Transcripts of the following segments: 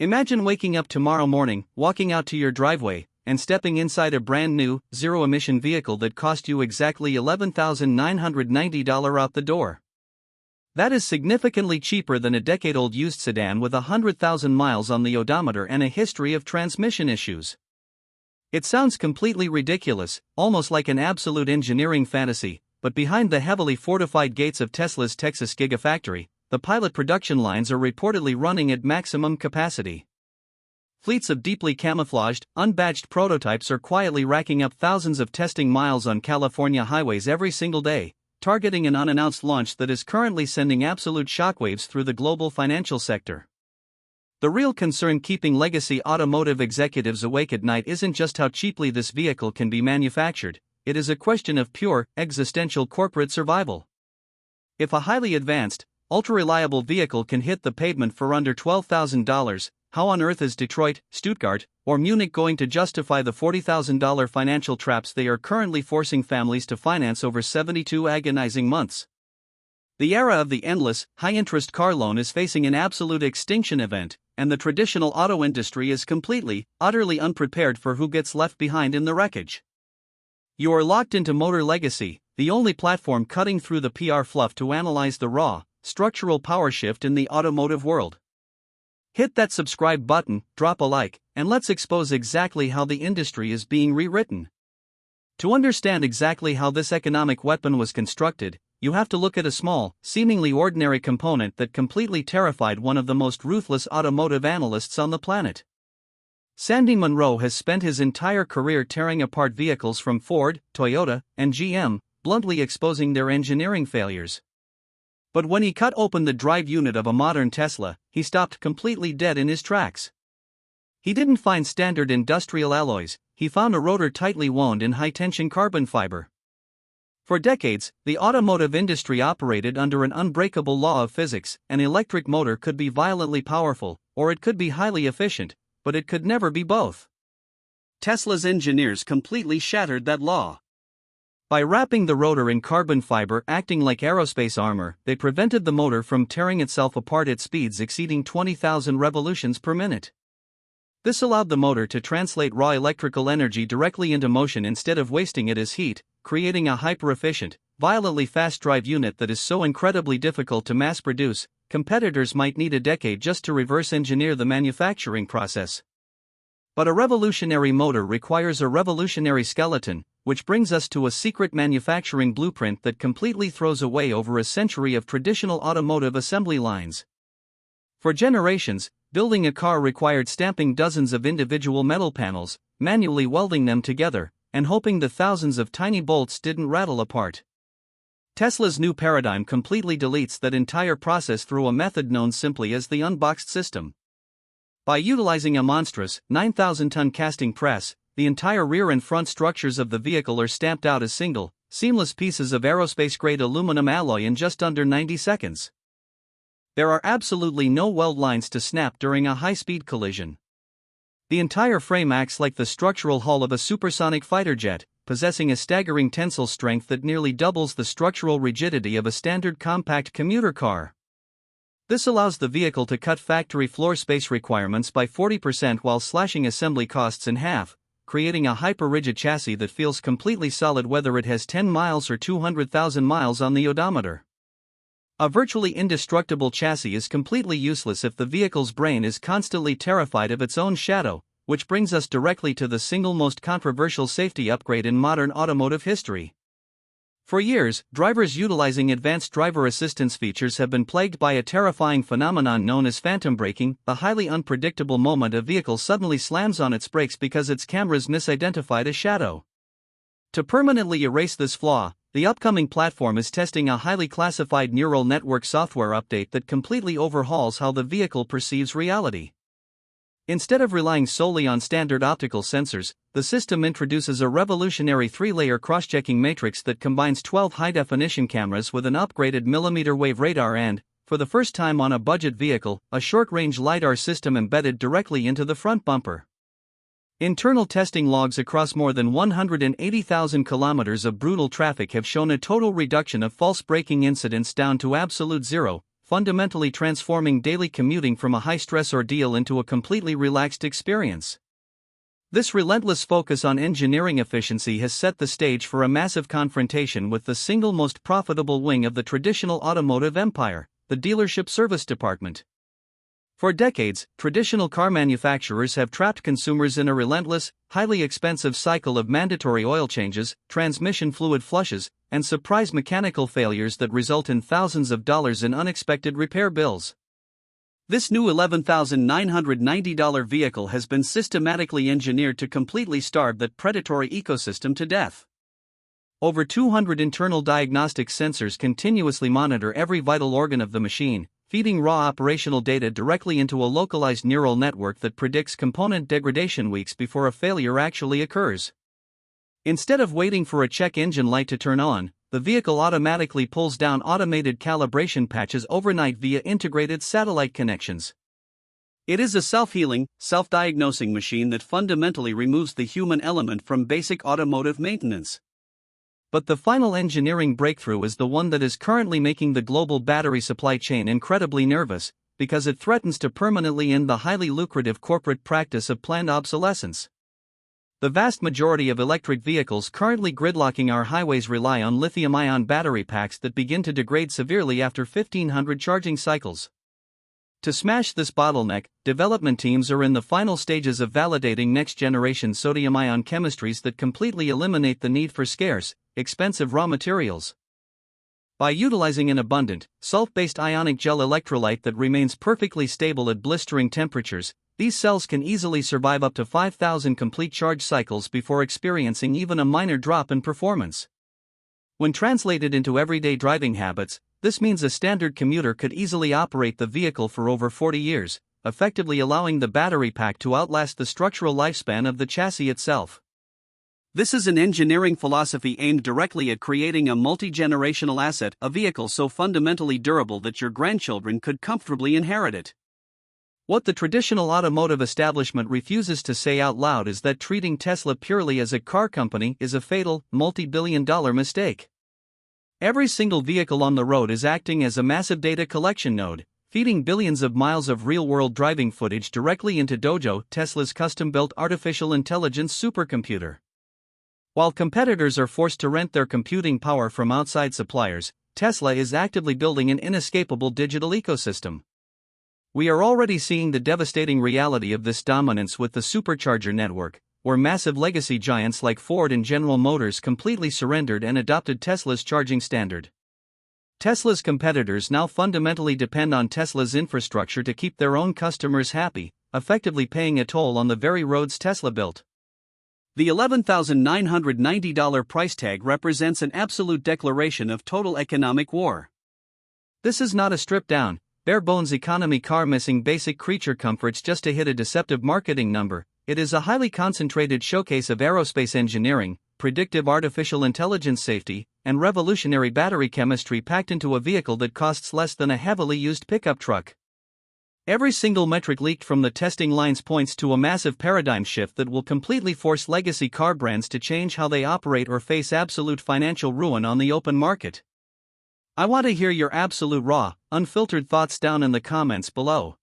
Imagine waking up tomorrow morning, walking out to your driveway, and stepping inside a brand new, zero-emission vehicle that cost you exactly $11,990 out the door. That is significantly cheaper than a decade-old used sedan with 100,000 miles on the odometer and a history of transmission issues. It sounds completely ridiculous, almost like an absolute engineering fantasy, but behind the heavily fortified gates of Tesla's Texas Gigafactory, the pilot production lines are reportedly running at maximum capacity. Fleets of deeply camouflaged, unbadged prototypes are quietly racking up thousands of testing miles on California highways every single day, targeting an unannounced launch that is currently sending absolute shockwaves through the global financial sector. The real concern keeping legacy automotive executives awake at night isn't just how cheaply this vehicle can be manufactured, it is a question of pure, existential corporate survival. If a highly advanced, ultra-reliable vehicle can hit the pavement for under $12,000, how on earth is Detroit, Stuttgart, or Munich going to justify the $40,000 financial traps they are currently forcing families to finance over 72 agonizing months? The era of the endless, high-interest car loan is facing an absolute extinction event, and the traditional auto industry is completely, utterly unprepared for who gets left behind in the wreckage. You are locked into Motor Legacy, the only platform cutting through the PR fluff to analyze the raw, structural power shift in the automotive world. Hit that subscribe button, drop a like, and let's expose exactly how the industry is being rewritten. To understand exactly how this economic weapon was constructed, you have to look at a small, seemingly ordinary component that completely terrified one of the most ruthless automotive analysts on the planet. Sandy Munro has spent his entire career tearing apart vehicles from Ford, Toyota, and GM, bluntly exposing their engineering failures. But when he cut open the drive unit of a modern Tesla, he stopped completely dead in his tracks. He didn't find standard industrial alloys, he found a rotor tightly wound in high-tension carbon fiber. For decades, the automotive industry operated under an unbreakable law of physics: an electric motor could be violently powerful, or it could be highly efficient, but it could never be both. Tesla's engineers completely shattered that law. By wrapping the rotor in carbon fiber acting like aerospace armor, they prevented the motor from tearing itself apart at speeds exceeding 20,000 revolutions per minute. This allowed the motor to translate raw electrical energy directly into motion instead of wasting it as heat, creating a hyper-efficient, violently fast drive unit that is so incredibly difficult to mass-produce, competitors might need a decade just to reverse-engineer the manufacturing process. But a revolutionary motor requires a revolutionary skeleton, which brings us to a secret manufacturing blueprint that completely throws away over a century of traditional automotive assembly lines. For generations, building a car required stamping dozens of individual metal panels, manually welding them together, and hoping the thousands of tiny bolts didn't rattle apart. Tesla's new paradigm completely deletes that entire process through a method known simply as the unboxed system. By utilizing a monstrous, 9,000-ton casting press, the entire rear and front structures of the vehicle are stamped out as single, seamless pieces of aerospace-grade aluminum alloy in just under 90 seconds. There are absolutely no weld lines to snap during a high-speed collision. The entire frame acts like the structural hull of a supersonic fighter jet, possessing a staggering tensile strength that nearly doubles the structural rigidity of a standard compact commuter car. This allows the vehicle to cut factory floor space requirements by 40% while slashing assembly costs in half, creating a hyper-rigid chassis that feels completely solid whether it has 10 miles or 200,000 miles on the odometer. A virtually indestructible chassis is completely useless if the vehicle's brain is constantly terrified of its own shadow, which brings us directly to the single most controversial safety upgrade in modern automotive history. For years, drivers utilizing advanced driver assistance features have been plagued by a terrifying phenomenon known as phantom braking, the highly unpredictable moment a vehicle suddenly slams on its brakes because its cameras misidentified a shadow. To permanently erase this flaw, the upcoming platform is testing a highly classified neural network software update that completely overhauls how the vehicle perceives reality. Instead of relying solely on standard optical sensors, the system introduces a revolutionary 3-layer cross-checking matrix that combines 12 high-definition cameras with an upgraded millimeter-wave radar and, for the first time on a budget vehicle, a short-range LiDAR system embedded directly into the front bumper. Internal testing logs across more than 180,000 kilometers of brutal traffic have shown a total reduction of false braking incidents down to absolute zero, fundamentally transforming daily commuting from a high-stress ordeal into a completely relaxed experience. This relentless focus on engineering efficiency has set the stage for a massive confrontation with the single most profitable wing of the traditional automotive empire, the dealership service department. For decades, traditional car manufacturers have trapped consumers in a relentless, highly expensive cycle of mandatory oil changes, transmission fluid flushes, and surprise mechanical failures that result in thousands of dollars in unexpected repair bills. This new $11,990 vehicle has been systematically engineered to completely starve that predatory ecosystem to death. Over 200 internal diagnostic sensors continuously monitor every vital organ of the machine, feeding raw operational data directly into a localized neural network that predicts component degradation weeks before a failure actually occurs. Instead of waiting for a check engine light to turn on, the vehicle automatically pulls down automated calibration patches overnight via integrated satellite connections. It is a self-healing, self-diagnosing machine that fundamentally removes the human element from basic automotive maintenance. But the final engineering breakthrough is the one that is currently making the global battery supply chain incredibly nervous, because it threatens to permanently end the highly lucrative corporate practice of planned obsolescence. The vast majority of electric vehicles currently gridlocking our highways rely on lithium-ion battery packs that begin to degrade severely after 1,500 charging cycles. To smash this bottleneck, development teams are in the final stages of validating next-generation sodium-ion chemistries that completely eliminate the need for scarce, expensive raw materials. By utilizing an abundant, salt-based ionic gel electrolyte that remains perfectly stable at blistering temperatures, these cells can easily survive up to 5,000 complete charge cycles before experiencing even a minor drop in performance. When translated into everyday driving habits, this means a standard commuter could easily operate the vehicle for over 40 years, effectively allowing the battery pack to outlast the structural lifespan of the chassis itself. This is an engineering philosophy aimed directly at creating a multi-generational asset, a vehicle so fundamentally durable that your grandchildren could comfortably inherit it. What the traditional automotive establishment refuses to say out loud is that treating Tesla purely as a car company is a fatal, multi-billion-dollar mistake. Every single vehicle on the road is acting as a massive data collection node, feeding billions of miles of real-world driving footage directly into Dojo, Tesla's custom-built artificial intelligence supercomputer. While competitors are forced to rent their computing power from outside suppliers, Tesla is actively building an inescapable digital ecosystem. We are already seeing the devastating reality of this dominance with the supercharger network, where massive legacy giants like Ford and General Motors completely surrendered and adopted Tesla's charging standard. Tesla's competitors now fundamentally depend on Tesla's infrastructure to keep their own customers happy, effectively paying a toll on the very roads Tesla built. The $11,990 price tag represents an absolute declaration of total economic war. This is not a stripped-down, bare-bones economy car missing basic creature comforts just to hit a deceptive marketing number. It is a highly concentrated showcase of aerospace engineering, predictive artificial intelligence safety, and revolutionary battery chemistry packed into a vehicle that costs less than a heavily used pickup truck. Every single metric leaked from the testing lines points to a massive paradigm shift that will completely force legacy car brands to change how they operate or face absolute financial ruin on the open market. I want to hear your absolute raw, unfiltered thoughts down in the comments below.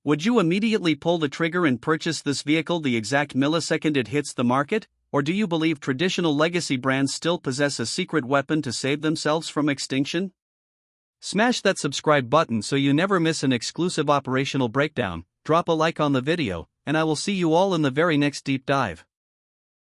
Would you immediately pull the trigger and purchase this vehicle the exact millisecond it hits the market, or do you believe traditional legacy brands still possess a secret weapon to save themselves from extinction? Smash that subscribe button so you never miss an exclusive operational breakdown, drop a like on the video, and I will see you all in the very next deep dive.